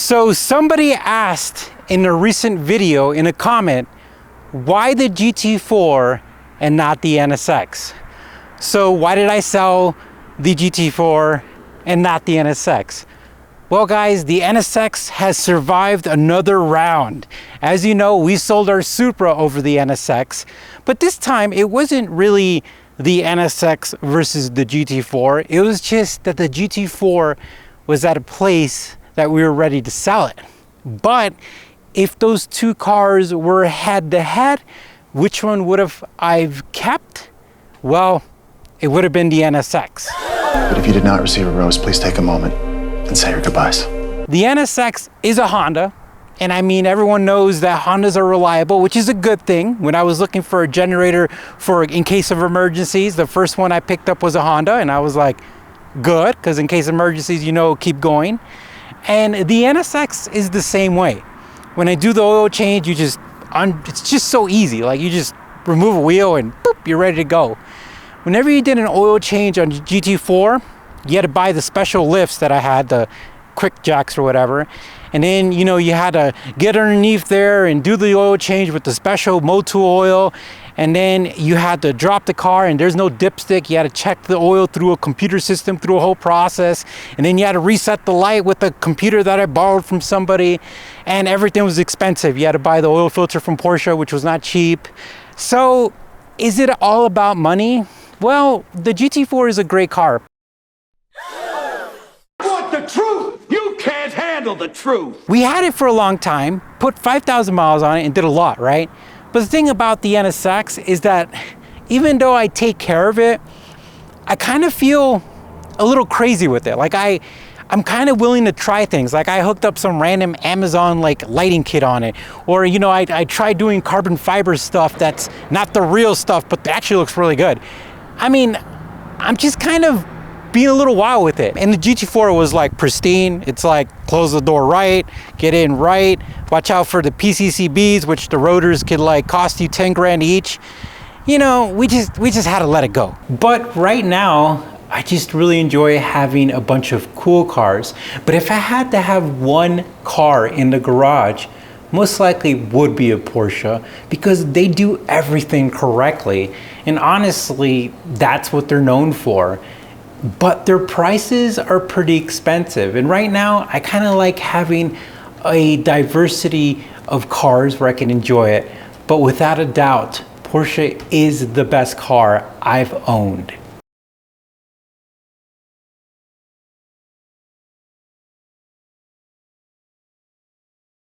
So somebody asked in a recent video in a comment, why the GT4 and not the NSX? So why did I sell the GT4 and not the NSX? Well guys, the NSX has survived another round. As you know, we sold our Supra over the NSX, but this time it wasn't really the NSX versus the GT4. It was just that the GT4 was at a place that we were ready to sell it. But if those two cars were head to head, which one would have I've kept? Well, it would have been the NSX. But if you did not receive a rose, please take a moment and say your goodbyes. The NSX is a Honda, and I mean, everyone knows that Hondas are reliable, which is a good thing. When I was looking for a generator for in case of emergencies, the first one I picked up was a Honda, and I was like, good, because in case of emergencies, you know, keep going. And the NSX is the same way. When I do the oil change, it's just so easy. Like, you just remove a wheel and boop, you're ready to go. Whenever you did an oil change on GT4, you had to buy the special lifts that I had, the quick jacks or whatever. And then, you know, you had to get underneath there and do the oil change with the special Motul oil. And then you had to drop the car and there's no dipstick. You had to check the oil through a computer system, through a whole process. And then you had to reset the light with a computer that I borrowed from somebody. And everything was expensive. You had to buy the oil filter from Porsche, which was not cheap. So is it all about money? Well, the GT4 is a great car. Want the truth? You can't handle the truth. We had it for a long time, put 5,000 miles on it and did a lot, right? But the thing about the NSX is that even though I take care of it, I kind of feel a little crazy with it. Like I'm kind of willing to try things. Like I hooked up some random Amazon like lighting kit on it. Or, you know, I tried doing carbon fiber stuff that's not the real stuff, but actually looks really good. I mean, I'm just kind of being a little wild with it. And the GT4 was like pristine. It's like close the door right, get in right, watch out for the PCCBs, which the rotors could like cost you 10 grand each. You know, we just had to let it go. But right now, I just really enjoy having a bunch of cool cars. But if I had to have one car in the garage, most likely would be a Porsche because they do everything correctly. And honestly, that's what they're known for. But their prices are pretty expensive. And right now, I kind of like having a diversity of cars where I can enjoy it. But without a doubt, Porsche is the best car I've owned.